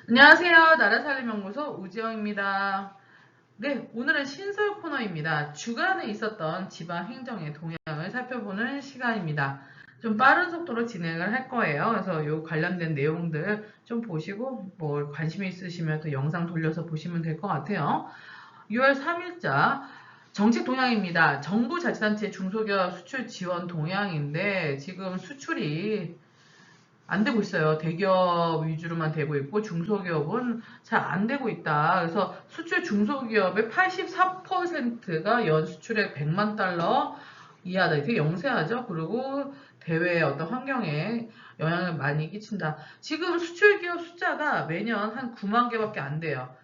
안녕하세요. 나라살림연구소 우지영입니다. 네, 오늘은 신설 코너입니다. 주간에 있었던 지방 행정의 동향을 살펴보는 시간입니다. 좀 빠른 속도로 진행을 할 거예요. 그래서 요 관련된 내용들 좀 보시고 뭐 관심 있으시면 또 영상 돌려서 보시면 될 것 같아요. 6월 3일자 정책 동향입니다. 정부 자치단체 중소기업 수출 지원 동향인데 지금 수출이 안 되고 있어요. 대기업 위주로만 되고 있고 중소기업은 잘 안 되고 있다. 그래서 수출 중소기업의 84%가 연 수출액 100만 달러 이하다. 되게 영세하죠. 그리고 대외의 어떤 환경에 영향을 많이 끼친다. 지금 수출 기업 숫자가 매년 한 9만 개밖에 안 돼요.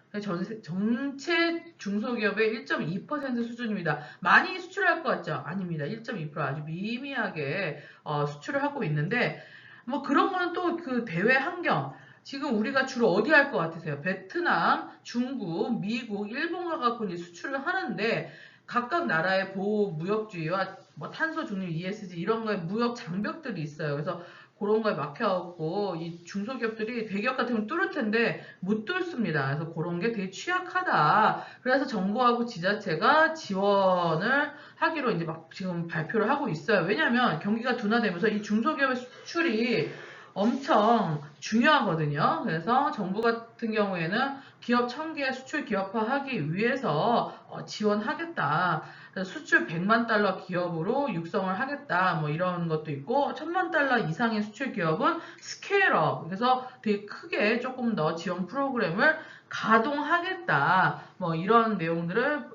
전체 중소기업의 1.2% 수준입니다. 많이 수출할 것 같죠? 아닙니다. 1.2% 아주 미미하게 수출을 하고 있는데 뭐 그런 거는 또 그 대외 환경 지금 우리가 주로 어디 할 것 같으세요? 베트남, 중국, 미국, 일본과 갖고 이제 수출을 하는데 각각 나라의 보호 무역주의와 뭐 탄소 중립 ESG 이런 거에 무역 장벽들이 있어요. 그래서 그런 거에 막혀갖고 이 중소기업들이 대기업 같은 경우는 뚫을 텐데 못 뚫습니다. 그래서 그런 게 되게 취약하다. 그래서 정부하고 지자체가 지원을 하기로 이제 막 지금 발표를 하고 있어요. 왜냐하면 경기가 둔화되면서 이 중소기업의 수출이 엄청 중요하거든요. 그래서 정부 같은 경우에는 기업 1000개 수출 기업화하기 위해서 지원하겠다. 수출 100만 달러 기업으로 육성을 하겠다. 뭐 이런 것도 있고 1000만 달러 이상의 수출 기업은 스케일업. 그래서 되게 크게 조금 더 지원 프로그램을 가동하겠다. 뭐 이런 내용들을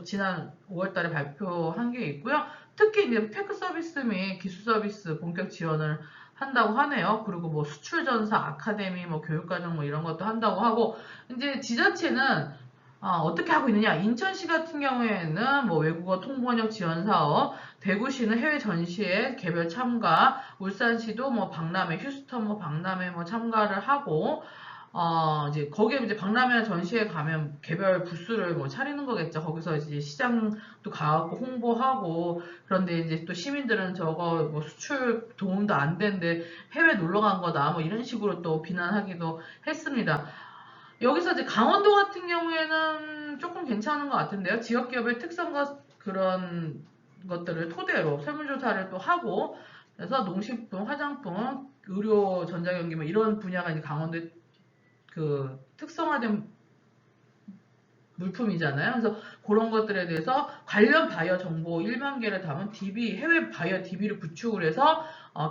지난 5월달에 발표한 게 있고요. 특히 이제 테크 서비스 및 기술 서비스 본격 지원을 한다고 하네요. 그리고 뭐 수출전사 아카데미, 뭐 교육과정 뭐 이런 것도 한다고 하고 이제 지자체는 어떻게 하고 있느냐? 인천시 같은 경우에는 뭐 외국어 통번역 지원 사업, 대구시는 해외 전시회 개별 참가, 울산시도 뭐 박람회, 휴스턴 뭐 박람회 뭐 참가를 하고 이제 거기에 이제 박람회 전시회 가면 개별 부스를 뭐 차리는 거겠죠. 거기서 이제 시장도 가고 홍보하고 그런데 이제 또 시민들은 저거 뭐 수출 도움도 안 되는데 해외 놀러 간 거다 뭐 이런 식으로 또 비난하기도 했습니다. 여기서 이제 강원도 같은 경우에는 조금 괜찮은 것 같은데요. 지역 기업의 특성과 그런 것들을 토대로 설문조사를 또 하고 그래서 농식품, 화장품, 의료, 전자경기 뭐 이런 분야가 이제 강원도에 그 특성화된 물품이잖아요. 그래서 그런 것들에 대해서 관련 바이어 정보 1만 개를 담은 DB, 해외 바이어 DB를 구축을 해서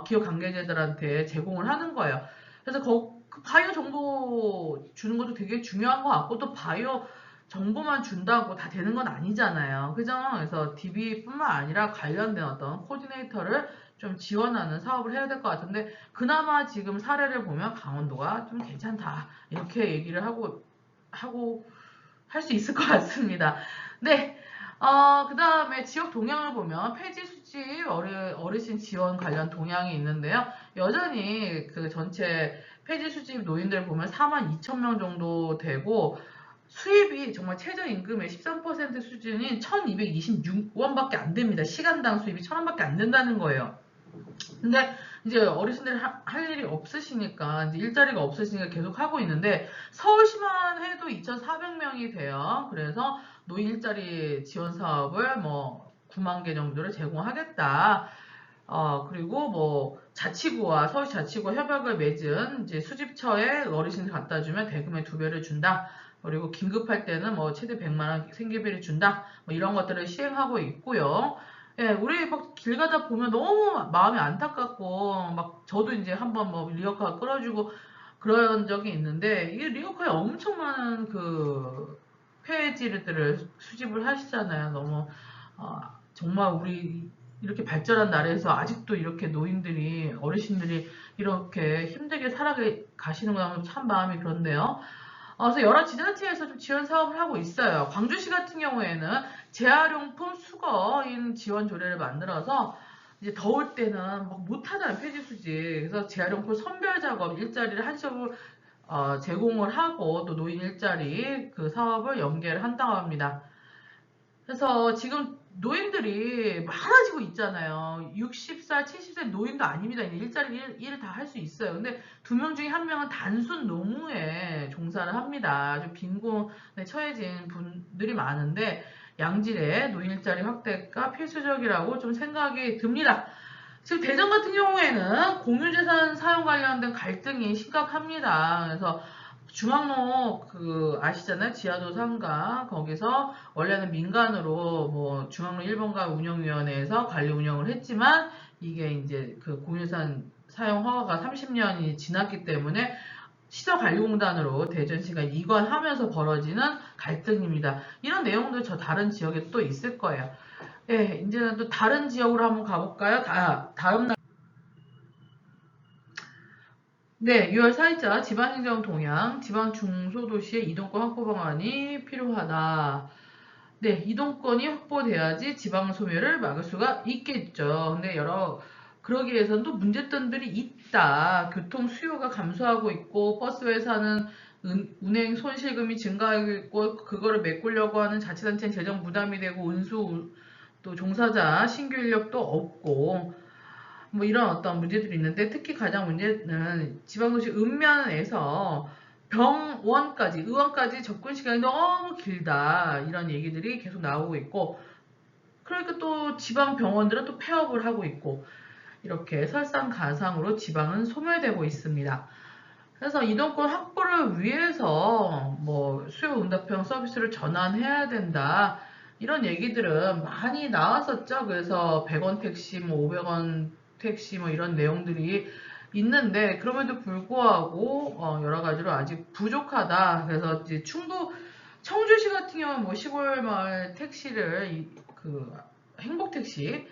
기업 관계자들한테 제공을 하는 거예요. 그래서 그 바이어 정보 주는 것도 되게 중요한 것 같고 또 바이어 정보만 준다고 다 되는 건 아니잖아요. 그죠? 그래서 DB뿐만 아니라 관련된 어떤 코디네이터를 좀 지원하는 사업을 해야 될 것 같은데 그나마 지금 사례를 보면 강원도가 좀 괜찮다 이렇게 얘기를 하고 할 수 있을 것 같습니다. 네. 그 다음에 지역 동향을 보면 폐지 수집 어르신 지원 관련 동향이 있는데요. 여전히 그 전체 폐지 수집 노인들 보면 4만 2천 명 정도 되고 수입이 정말 최저임금의 13% 수준인 1226원밖에 안 됩니다. 시간당 수입이 1000원밖에 안 된다는 거예요. 근데 이제 어르신들이 할 일이 없으시니까 이제 일자리가 없으시니까 계속 하고 있는데 서울시만 해도 2,400명이 돼요. 그래서 노인 일자리 지원 사업을 뭐 9만 개 정도를 제공하겠다. 그리고 뭐 자치구와 서울시 자치구와 협약을 맺은 이제 수집처에 어르신을 갖다 주면 대금의 2배를 준다. 그리고 긴급할 때는 뭐 최대 100만 원 생계비를 준다. 뭐 이런 것들을 시행하고 있고요. 예, 우리 막 길 가다 보면 너무 마음이 안타깝고, 막 저도 이제 한번 뭐 리어카 끌어주고 그런 적이 있는데, 이 리어카에 엄청 많은 그 폐지들을 수집을 하시잖아요. 너무, 정말 우리 이렇게 발전한 나라에서 아직도 이렇게 노인들이, 어르신들이 이렇게 힘들게 살아가시는구나 하면 참 마음이 그런데요. 그래서 여러 지자체에서 좀 지원 사업을 하고 있어요. 광주시 같은 경우에는 재활용품 수거인 지원 조례를 만들어서 이제 더울 때는 막 못하잖아요, 폐지 수지. 그래서 재활용품 선별 작업 일자리를 한시적으로 제공을 하고 또 노인 일자리 그 사업을 연계를 한다고 합니다. 그래서 지금 노인들이 많아지고 있잖아요. 60살, 70살 노인도 아닙니다. 이제 일자리 일을 다 할 수 있어요. 근데 두 명 중에 한 명은 단순 노무에 종사를 합니다. 좀 빈곤에 처해진 분들이 많은데 양질의 노인 일자리 확대가 필수적이라고 좀 생각이 듭니다. 지금 대전 같은 경우에는 공유재산 사용 관련된 갈등이 심각합니다. 그래서 중앙로 그 아시잖아요? 지하도 상가 거기서 원래는 민간으로 뭐 중앙로 1번가 운영위원회에서 관리 운영을 했지만 이게 이제 그 공유재산 사용 허가가 30년이 지났기 때문에 시설관리공단으로 대전시가 이관하면서 벌어지는 갈등입니다. 이런 내용도 저 다른 지역에 또 있을 거예요. 네, 이제는 또 다른 지역으로 한번 가볼까요? 다음 날. 네, 6월 4일자 지방행정 동향, 지방 중소도시의 이동권 확보 방안이 필요하다. 네, 이동권이 확보돼야지 지방 소멸을 막을 수가 있겠죠. 근데 그러기 위해서는 또 문제점들이 있다. 교통 수요가 감소하고 있고, 버스 회사는 운행 손실금이 증가하고 있고, 그거를 메꾸려고 하는 자치단체는 재정 부담이 되고, 또 종사자 신규 인력도 없고, 뭐 이런 어떤 문제들이 있는데 특히 가장 문제는 지방도시 읍면에서 의원까지 접근 시간이 너무 길다 이런 얘기들이 계속 나오고 있고 그러니까 또 지방 병원들은 또 폐업을 하고 있고 이렇게 설상가상으로 지방은 소멸되고 있습니다. 그래서 이동권 확보를 위해서 뭐 수요 응답형 서비스를 전환해야 된다. 이런 얘기들은 많이 나왔었죠. 그래서 100원 택시, 뭐 500원 택시 뭐 이런 내용들이 있는데 그럼에도 불구하고 여러 가지로 아직 부족하다. 그래서 이제 청주시 같은 경우는 뭐 시골 마을 택시를 그 행복택시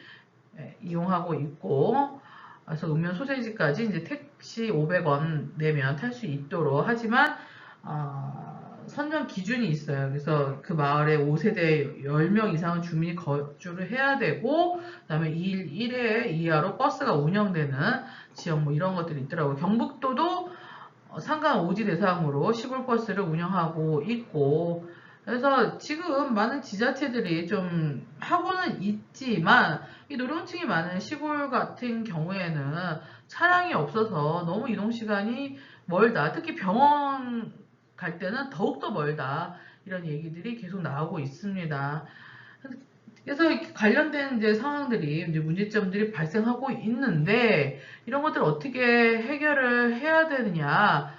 이용하고 있고 그래서 읍면 소재지까지 이제 택시 500원 내면 탈 수 있도록 하지만 선정 기준이 있어요. 그래서 그 마을에 5세대 10명 이상은 주민이 거주를 해야 되고 그다음에 2일 1회 이하로 버스가 운영되는 지역 뭐 이런 것들이 있더라고요. 경북도도 상강 오지 대상으로 시골버스를 운영하고 있고 그래서 지금 많은 지자체들이 좀 하고는 있지만 이 노령층이 많은 시골 같은 경우에는 차량이 없어서 너무 이동시간이 멀다. 특히 병원 갈 때는 더욱더 멀다. 이런 얘기들이 계속 나오고 있습니다. 그래서 관련된 이제 상황들이 이제 문제점들이 발생하고 있는데 이런 것들을 어떻게 해결을 해야 되느냐?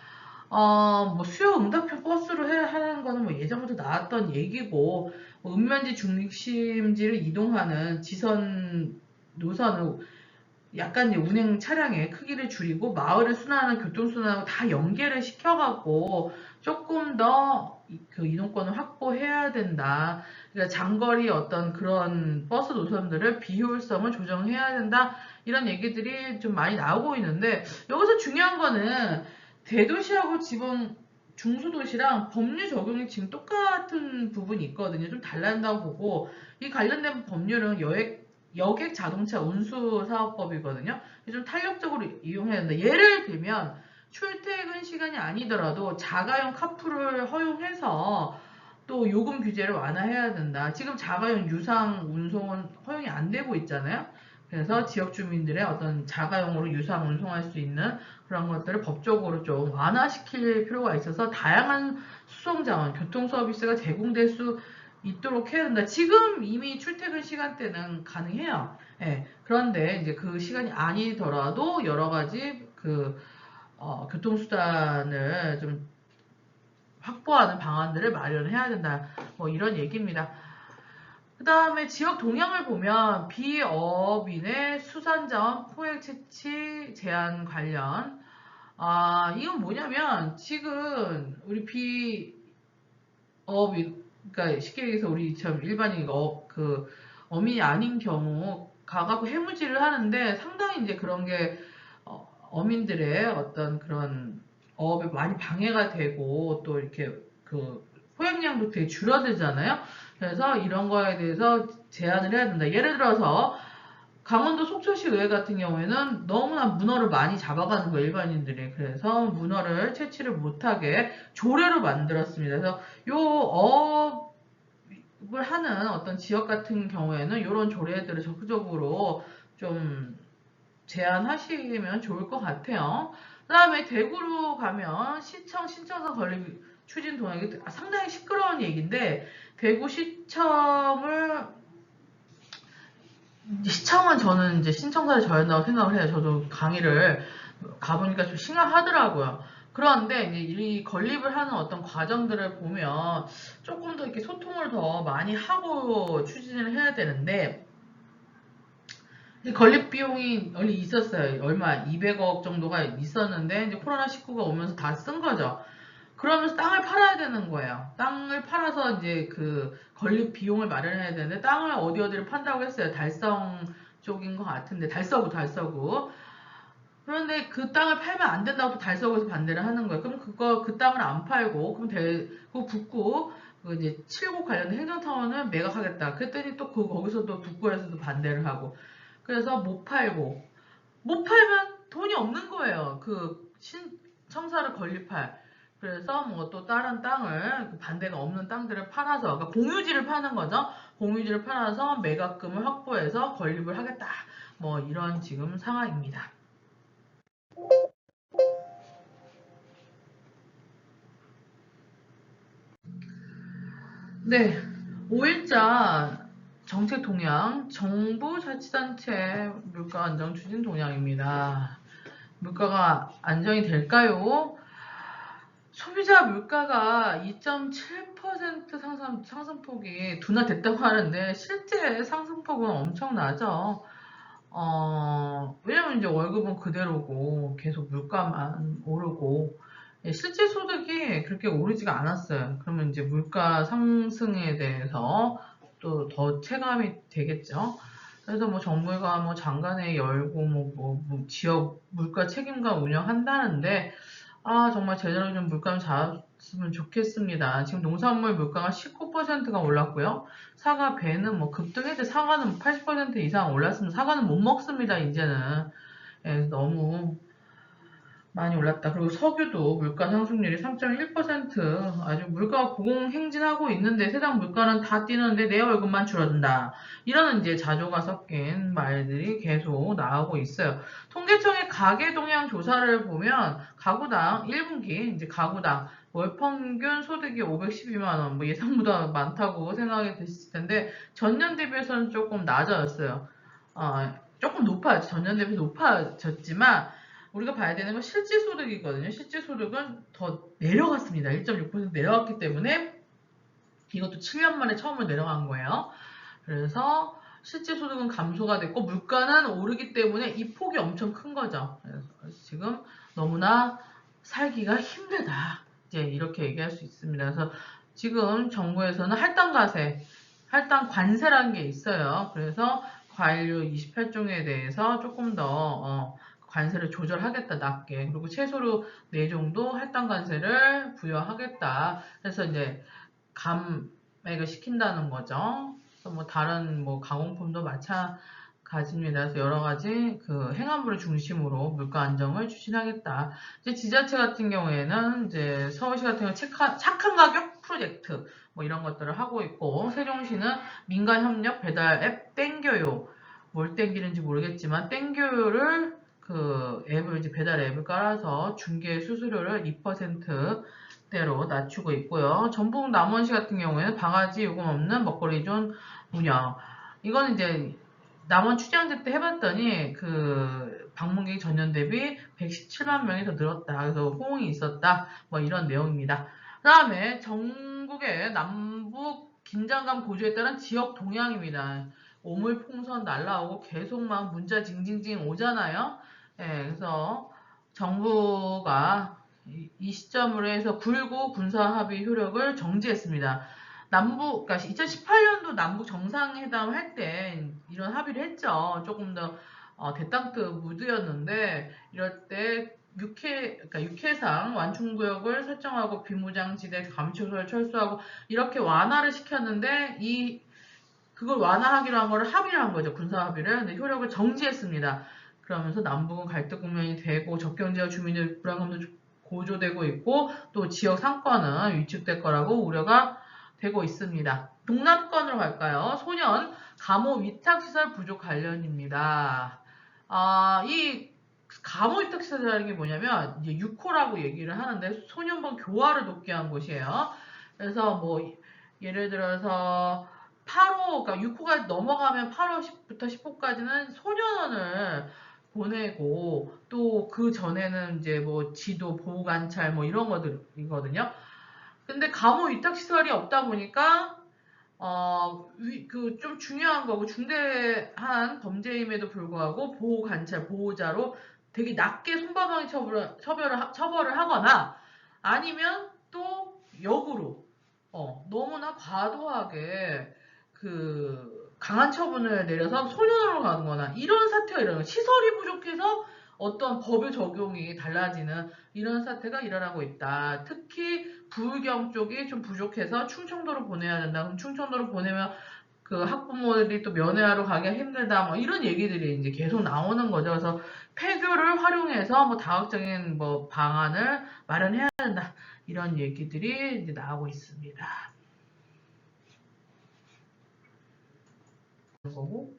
뭐 수요 응답형 버스로 하는 거는 뭐 예전부터 나왔던 얘기고 뭐 읍면지 중심지를 이동하는 지선 노선을 약간 이제 운행 차량의 크기를 줄이고 마을을 순환하는 교통순환하고 다 연계를 시켜갖고 조금 더 그 이동권을 확보해야 된다. 그러니까 장거리 어떤 그런 버스 노선들을 비효율성을 조정해야 된다. 이런 얘기들이 좀 많이 나오고 있는데 여기서 중요한 거는 대도시하고 지방 중소도시랑 법률 적용이 지금 똑같은 부분이 있거든요. 좀 달라진다고 보고 이 관련된 법률은 여객 자동차 운수 사업법이거든요. 좀 탄력적으로 이용해야 된다. 예를 들면 출퇴근 시간이 아니더라도 자가용 카풀을 허용해서 또 요금 규제를 완화해야 된다. 지금 자가용 유상 운송은 허용이 안 되고 있잖아요. 그래서 지역 주민들의 어떤 자가용으로 유상 운송할 수 있는 그런 것들을 법적으로 좀 완화시킬 필요가 있어서 다양한 수송 자원, 교통 서비스가 제공될 수 있도록 해야 된다. 지금 이미 출퇴근 시간대는 가능해요. 예, 그런데 이제 그 시간이 아니더라도 여러 가지 교통수단을 좀 확보하는 방안들을 마련해야 된다. 뭐 이런 얘기입니다. 그 다음에 지역 동향을 보면 비어업인의 수산자원 포획 채취 제한 관련 이건 뭐냐면 지금 우리 비어업인 그러니까 쉽게 얘기해서 우리처럼 일반인 어민이 아닌 경우 가갖고 해무질을 하는데 상당히 이제 그런 게 어민들의 어떤 그런 어업에 많이 방해가 되고 또 이렇게 그 포획량도 되게 줄어들잖아요. 그래서 이런 거에 대해서 제한을 해야 된다. 예를 들어서 강원도 속초시 의회 같은 경우에는 너무나 문어를 많이 잡아가는 거예요, 일반인들이. 그래서 문어를 채취를 못하게 조례로 만들었습니다. 그래서 요 하는 어떤 지역 같은 경우에는 이런 조례들을 적극적으로 좀 제안하시면 좋을 것 같아요. 그 다음에 대구로 가면 신청서 건립 추진 동향이 상당히 시끄러운 얘기인데, 시청은 저는 이제 신청사를 저한다고 생각을 해요. 저도 강의를 가보니까 좀 심각하더라고요. 그런데 이제 이 건립을 하는 어떤 과정들을 보면 조금 더 이렇게 소통을 더 많이 하고 추진을 해야 되는데, 건립 비용이 원래 있었어요. 얼마 200억 정도가 있었는데 이제 코로나19가 오면서 다 쓴 거죠. 그러면서 땅을 팔아야 되는 거예요. 땅을 팔아서 이제 그 건립 비용을 마련해야 되는데, 땅을 어디를 판다고 했어요. 달성 쪽인 것 같은데, 달서구. 그런데 그 땅을 팔면 안 된다고 또 달서구에서 반대를 하는 거예요. 그럼 그 땅을 안 팔고, 그럼 그 북구, 그 이제 7구 관련된 행정타운을 매각하겠다. 그랬더니 또 거기서 또 북구에서도 반대를 하고. 그래서 못 팔면 돈이 없는 거예요. 그 청사를 건립할. 그래서 뭐 또 다른 땅을, 반대가 없는 땅들을 팔아서, 그러니까 공유지를 파는 거죠. 공유지를 팔아서 매각금을 확보해서 건립을 하겠다. 뭐 이런 지금 상황입니다. 네, 5일자 정책 동향, 정부 자치단체 물가 안정 추진 동향입니다. 물가가 안정이 될까요? 소비자 물가가 2.7% 상승폭이 둔화됐다고 하는데, 실제 상승폭은 엄청나죠. 왜냐면 이제 월급은 그대로고 계속 물가만 오르고, 실제 소득이 그렇게 오르지가 않았어요. 그러면 이제 물가 상승에 대해서 또 더 체감이 되겠죠. 그래서 뭐 정부가 뭐 장관회 열고 뭐 지역 물가 책임감 운영한다는데, 정말 제대로 좀 물감 잡았으면 좋겠습니다. 지금 농산물 물가가 19%가 올랐고요. 사과, 배는 뭐 급등했는데, 사과는 80% 이상 올랐으면 사과는 못 먹습니다, 이제는. 예, 너무 많이 올랐다. 그리고 석유도 물가 상승률이 3.1%, 아주 물가가 고공행진하고 있는데 세상 물가는 다 뛰는데 내 월급만 줄어든다. 이런 이제 자조가 섞인 말들이 계속 나오고 있어요. 통계청의 가계 동향 조사를 보면 가구당 1분기 이제 가구당 월 평균 소득이 512만 원, 뭐 예상보다 많다고 생각이 드실 텐데 전년 대비해서는 조금 낮아졌어요. 조금 전년 대비 높아졌지만, 우리가 봐야 되는 건 실질 소득이거든요. 실질 소득은 더 내려갔습니다. 1.6% 내려갔기 때문에 이것도 7년 만에 처음으로 내려간 거예요. 그래서 실질 소득은 감소가 됐고 물가는 오르기 때문에 이 폭이 엄청 큰 거죠. 그래서 지금 너무나 살기가 힘들다. 이제 이렇게 얘기할 수 있습니다. 그래서 지금 정부에서는 할당 관세라는 게 있어요. 그래서 과일류 28종에 대해서 조금 더 관세를 조절하겠다, 낮게. 그리고 채소로 4종도 할당 관세를 부여하겠다. 그래서 이제 감액을 시킨다는 거죠. 그래서 뭐 다른 뭐 가공품도 마찬가지입니다. 그래서 여러 가지 그 행안부를 중심으로 물가 안정을 추진하겠다. 이제 지자체 같은 경우에는 이제 서울시 같은 경우 착한 가격 프로젝트 뭐 이런 것들을 하고 있고, 세종시는 민간 협력 배달 앱 땡겨요. 뭘 땡기는지 모르겠지만 땡겨요를 그 앱을 이제 배달 앱을 깔아서 중개 수수료를 2%대로 낮추고 있고요. 전북 남원시 같은 경우에는 바가지 요금 없는 먹거리존 운영. 이거는 이제 남원 추장제 때 해봤더니 그 방문객이 전년 대비 117만 명이 더 늘었다. 그래서 호응이 있었다. 뭐 이런 내용입니다. 그 다음에 전국의 남북 긴장감 고조에 따른 지역 동향입니다. 오물풍선 날라오고 계속 막 문자 징징징 오잖아요. 예, 그래서 정부가 이 시점으로 해서 9.19 군사합의 효력을 정지했습니다. 그러니까 2018년도 남북 정상회담 할 때 이런 합의를 했죠. 조금 더 대땅트 무드였는데, 이럴 때 그러니까 육해상 완충구역을 설정하고 비무장지대 감축을 철수하고 이렇게 완화를 시켰는데, 그걸 완화하기로 한 거를 합의를 한 거죠. 군사 합의를. 근데 효력을 정지했습니다. 그러면서 남북은 갈등 국면이 되고 접경지역 주민의 불안감도 고조되고 있고, 또 지역 상권은 위축될 거라고 우려가 되고 있습니다. 동남권으로 갈까요? 소년 감호 위탁시설 부족 관련입니다. 이 감호 위탁시설이라는 게 뭐냐면 이제 6호라고 얘기를 하는데 소년범 교화를 돕게 한 곳이에요. 그래서 뭐 예를 들어서 8호, 그러니까 6호가 넘어가면 8호부터 10호까지는 소년원을 보내고 또 그 전에는 이제 뭐 지도, 보호관찰 뭐 이런 것들이거든요. 근데 감호 위탁시설이 없다 보니까 그 좀 중요한 거고 중대한 범죄임에도 불구하고 보호 관찰 보호자로 되게 낮게 손바닥 처벌을 하거나 아니면 또 역으로 너무나 과도하게 그 강한 처분을 내려서 소년으로 가는 거나 이런 사태가 일어나요. 시설이 부족해서 어떤 법의 적용이 달라지는 이런 사태가 일어나고 있다. 특히 부경 쪽이 좀 부족해서 충청도로 보내야 된다. 그럼 충청도로 보내면 그 학부모들이 또 면회하러 가기가 힘들다. 뭐 이런 얘기들이 이제 계속 나오는 거죠. 그래서 폐교를 활용해서 뭐 다각적인 뭐 방안을 마련해야 된다. 이런 얘기들이 이제 나오고 있습니다. 거고.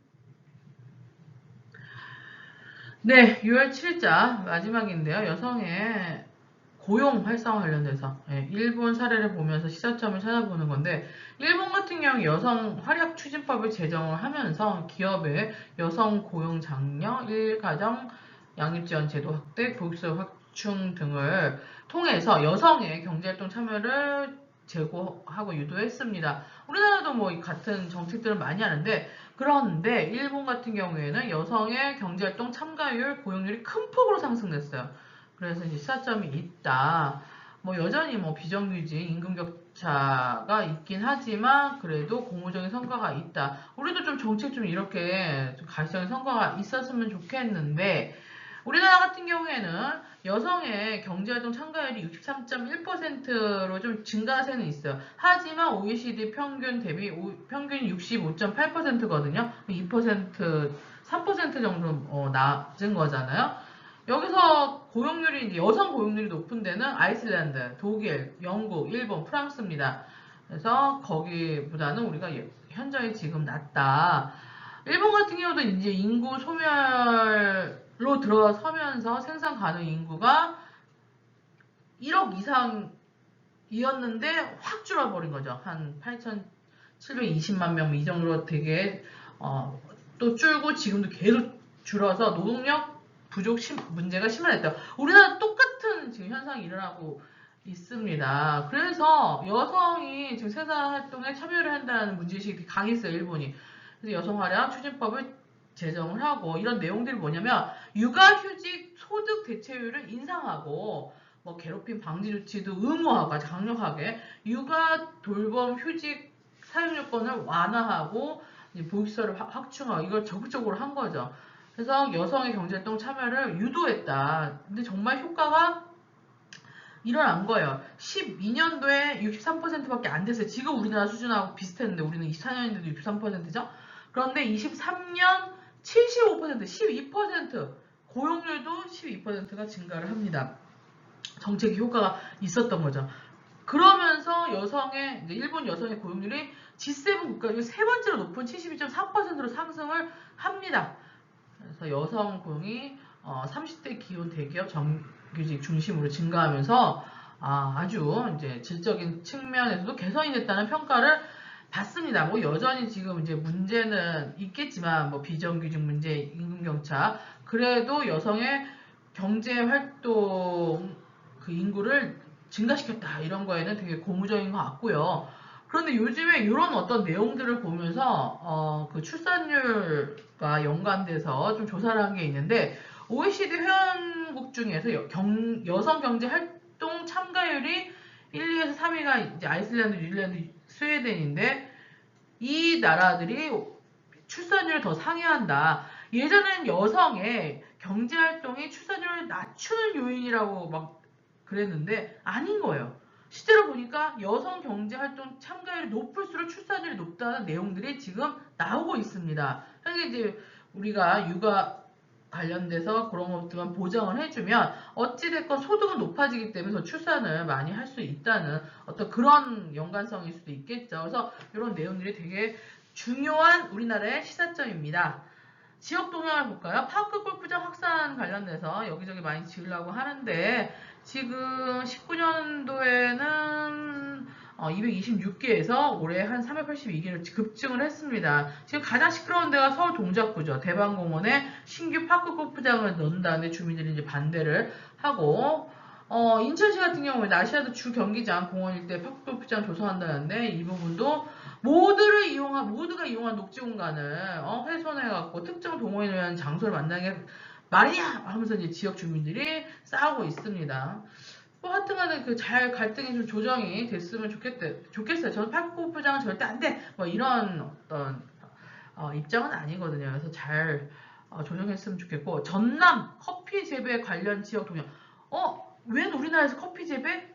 네, 6월 7일자 마지막인데요. 여성의 고용 활성화 관련돼서 일본 사례를 보면서 시사점을 찾아보는 건데 일본 같은 경우 여성 활약 추진법을 제정을 하면서 기업의 여성 고용 장려, 일가정 양립지원 제도 확대, 교육수 확충 등을 통해서 여성의 경제활동 참여를 제고하고 유도했습니다. 우리나라도 뭐 같은 정책들을 많이 하는데 그런데 일본 같은 경우에는 여성의 경제활동 참가율, 고용률이 큰 폭으로 상승됐어요. 그래서 이제 시사점이 있다. 뭐 여전히 뭐 비정규직, 임금격차가 있긴 하지만 그래도 고무적인 성과가 있다. 우리도 좀 정책 좀 이렇게 좀 가시적인 성과가 있었으면 좋겠는데 우리나라 같은 경우에는 여성의 경제활동 참가율이 63.1%로 좀 증가세는 있어요. 하지만 OECD 평균 대비 평균이 65.8%거든요. 2%, 3% 정도 낮은 거잖아요. 여기서 고용률이 이제 여성 고용률이 높은 데는 아이슬란드, 독일, 영국, 일본, 프랑스입니다. 그래서 거기보다는 우리가 현저히 지금 낮다. 일본 같은 경우도 이제 인구 소멸로 들어서면서 생산 가능 인구가 1억 이상이었는데 확 줄어버린 거죠. 한 8,720만 명 이 정도로 되게 또 줄고 지금도 계속 줄어서 노동력 부족 문제가 심화됐다. 우리나라 똑같은 지금 현상이 일어나고 있습니다. 그래서 여성이 지금 생산 활동에 참여를 한다는 문제의식이 강했어요, 일본이. 그래서 여성 활약 추진법을 제정을 하고 이런 내용들이 뭐냐면 육아휴직 소득 대체율을 인상하고 뭐 괴롭힘 방지 조치도 의무화가 강력하게 육아 돌봄 휴직 사용 요건을 완화하고 보육시설을 확충하고 이걸 적극적으로 한 거죠. 그래서 여성의 경제활동 참여를 유도했다. 근데 정말 효과가 일어난 거예요. 12년도에 63%밖에 안 됐어요. 지금 우리나라 수준하고 비슷했는데 우리는 24년인데도 63%죠. 그런데 23년 75%, 12% 고용률도 12%가 증가를 합니다. 정책의 효과가 있었던 거죠. 그러면서 이제 일본 여성의 고용률이 G7 국가 중 세 번째로 높은 72.4%로 상승을 합니다. 그래서 여성 고용이 30대 기혼 대기업 정규직 중심으로 증가하면서 아주 이제 질적인 측면에서도 개선이 됐다는 평가를 받습니다. 뭐 여전히 지금 이제 문제는 있겠지만 뭐 비정규직 문제, 임금격차 그래도 여성의 경제활동 그 인구를 증가시켰다 이런 거에는 되게 고무적인 것 같고요. 그런데 요즘에 이런 어떤 내용들을 보면서 그 출산율과 연관돼서 좀 조사를 한 게 있는데 OECD 회원국 중에서 여성 경제 활동 참가율이 1, 2에서 3위가 이제 아이슬란드, 뉴질랜드, 스웨덴인데 이 나라들이 출산율을 더 상회한다. 예전엔 여성의 경제 활동이 출산율을 낮추는 요인이라고 막 그랬는데 아닌 거예요. 실제로 보니까 여성 경제활동 참가율이 높을수록 출산율이 높다는 내용들이 지금 나오고 있습니다. 현재 이제 우리가 육아 관련돼서 그런 것들만 보장을 해주면 어찌됐건 소득은 높아지기 때문에 더 출산을 많이 할 수 있다는 어떤 그런 연관성일 수도 있겠죠. 그래서 이런 내용들이 되게 중요한 우리나라의 시사점입니다. 지역 동향을 볼까요? 파크 골프장 확산 관련돼서 여기저기 많이 지으려고 하는데 지금 19년도에는 226개에서 올해 한 382개로 급증을 했습니다. 지금 가장 시끄러운 데가 서울 동작구죠. 대방공원에 신규 파크 골프장을 넣는다는데 주민들이 이제 반대를 하고 인천시 같은 경우에 아시아드 주 경기장 공원 일대 파크 골프장 조성한다는데 이 부분도 모두가 이용한 녹지 공간을 훼손해갖고 특정 동호인을 위한 장소를 만나게 말이냐 하면서 이제 지역 주민들이 싸우고 있습니다. 뭐 하여튼간에 잘 갈등이 좀 조정이 됐으면 좋겠어요. 저는 파크 골프장은 절대 안 돼! 뭐 이런 어떤 입장은 아니거든요. 그래서 잘 조정했으면 좋겠고 전남 커피 재배 관련 지역 동향. 왜 우리나라에서 커피 재배?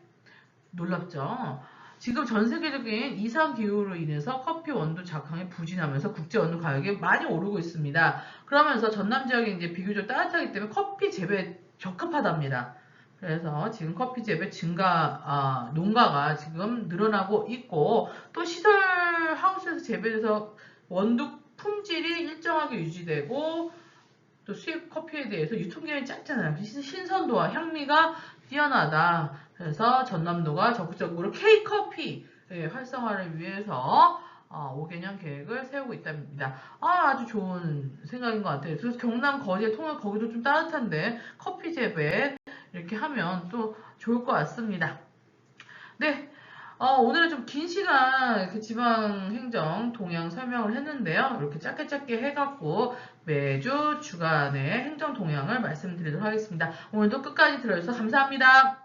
놀랍죠. 지금 전 세계적인 이상 기후로 인해서 커피 원두 작황이 부진하면서 국제 원두 가격이 많이 오르고 있습니다. 그러면서 전남 지역이 이제 비교적 따뜻하기 때문에 커피 재배에 적합하답니다. 그래서 지금 커피 재배 농가가 지금 늘어나고 있고 또 시설 하우스에서 재배해서 원두 품질이 일정하게 유지되고 또 수입 커피에 대해서 유통기한이 짧잖아요. 신선도와 향미가 뛰어나다. 그래서 전남도가 적극적으로 K커피 활성화를 위해서 5개년 계획을 세우고 있답니다. 아주 좋은 생각인 것 같아요. 그래서 경남 거제 통영 거기도 좀 따뜻한데 커피 재배 이렇게 하면 또 좋을 것 같습니다. 네. 오늘은 좀 긴 시간 지방행정 동향 설명을 했는데요. 이렇게 짧게 해갖고 매주 주간의 행정 동향을 말씀드리도록 하겠습니다. 오늘도 끝까지 들어주셔서 감사합니다.